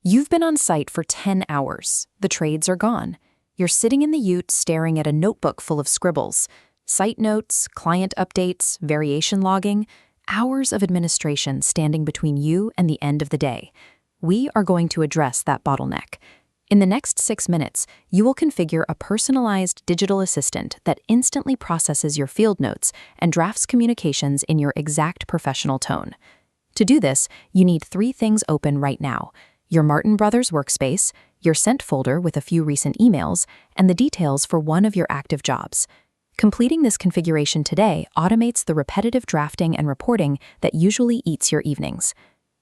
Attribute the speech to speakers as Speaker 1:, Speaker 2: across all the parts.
Speaker 1: You've been on site for 10 hours. The trades are gone. You're sitting in the ute staring at a notebook full of scribbles. Site notes, client updates, variation logging, hours of administration standing between you and the end of the day. We are going to address that bottleneck. In the next 6 minutes, you will configure a personalized digital assistant that instantly processes your field notes and drafts communications in your exact professional tone. To do this, you need 3 things open right now: your Martin Brothers workspace, your sent folder with a few recent emails, and the details for one of your active jobs. Completing this configuration today automates the repetitive drafting and reporting that usually eats your evenings.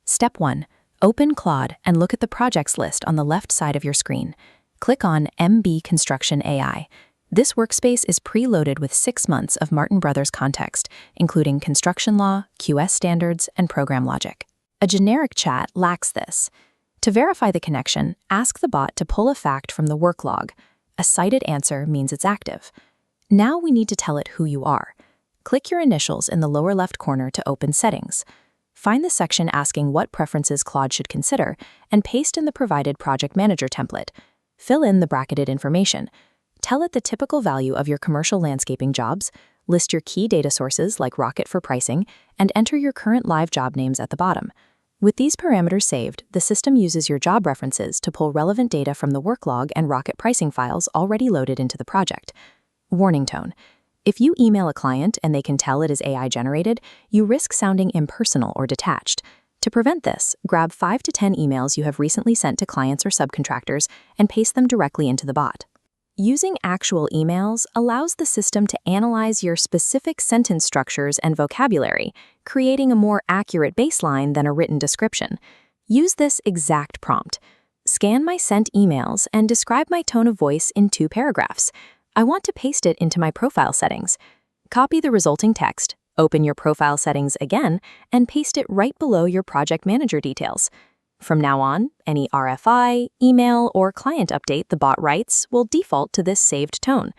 Speaker 1: Step 1. Open Claude and look at the projects list on the left side of your screen. Click on MB Construction AI. This workspace is preloaded with 6 months of Martin Brothers context, including construction law, QS standards, and program logic. A generic chat lacks this. To verify the connection, ask the bot to pull a fact from the work log. A cited answer means it's active. Now we need to tell it who you are. Click your initials in the lower left corner to open Settings. Find the section asking what preferences Claude should consider and paste in the provided project manager template. Fill in the bracketed information. Tell it the typical value of your commercial landscaping jobs, list your key data sources like Rocket for pricing, and enter your current live job names at the bottom. With these parameters saved, the system uses your job references to pull relevant data from the work log and Rocket pricing files already loaded into the project. Warning tone. If you email a client and they can tell it is AI-generated, you risk sounding impersonal or detached. To prevent this, grab 5 to 10 emails you have recently sent to clients or subcontractors and paste them directly into the bot. Using actual emails allows the system to analyze your specific sentence structures and vocabulary, creating a more accurate baseline than a written description. Use this exact prompt. Scan my sent emails and describe my tone of voice in 2 paragraphs. I want to paste it into my profile settings. Copy the resulting text, open your profile settings again, and paste it right below your project manager details. From now on, any RFI, email, or client update the bot writes will default to this saved tone.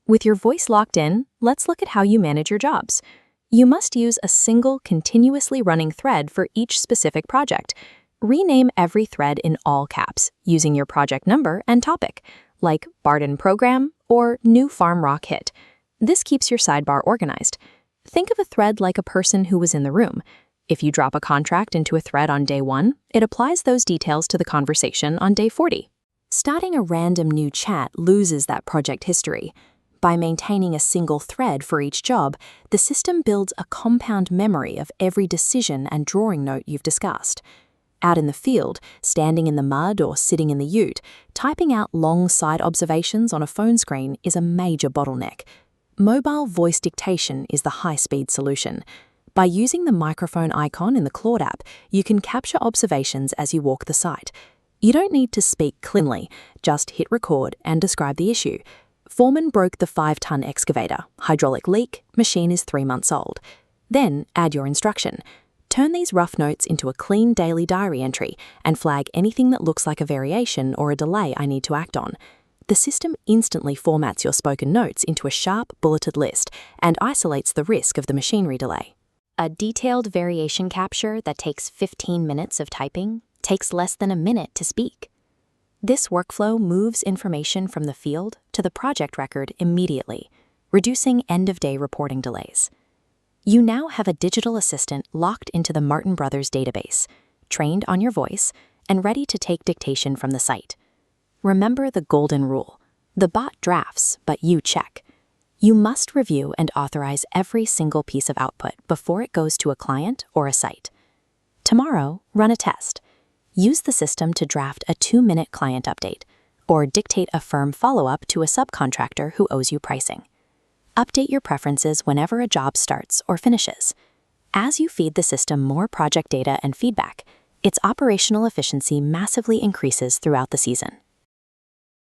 Speaker 1: With your voice locked in, let's look at how you manage your jobs. You must use a single, continuously running thread for each specific project. Rename every thread in all caps, using your project number and topic, like Barden Program or New Farm Rock Hit. This keeps your sidebar organized. Think of a thread like a person who was in the room. If you drop a contract into a thread on day 1, it applies those details to the conversation on day 40. Starting a random new chat loses that project history. By maintaining a single thread for each job, the system builds a compound memory of every decision and drawing note you've discussed. Out in the field, standing in the mud or sitting in the ute, typing out long site observations on a phone screen is a major bottleneck. Mobile voice dictation is the high-speed solution. By using the microphone icon in the Claude app, you can capture observations as you walk the site. You don't need to speak cleanly, just hit record and describe the issue. Foreman broke the 5-ton excavator, hydraulic leak, machine is 3 months old. Then add your instruction. Turn these rough notes into a clean daily diary entry and flag anything that looks like a variation or a delay I need to act on. The system instantly formats your spoken notes into a sharp, bulleted list and isolates the risk of the machinery delay. A detailed variation capture that takes 15 minutes of typing takes less than a minute to speak. This workflow moves information from the field to the project record immediately, reducing end-of-day reporting delays. You now have a digital assistant locked into the Martin Brothers database, trained on your voice, and ready to take dictation from the site. Remember the golden rule. The bot drafts, but you check. You must review and authorize every single piece of output before it goes to a client or a site. Tomorrow, run a test. Use the system to draft a 2-minute client update, or dictate a firm follow-up to a subcontractor who owes you pricing. Update your preferences whenever a job starts or finishes. As you feed the system more project data and feedback, its operational efficiency massively increases throughout the season.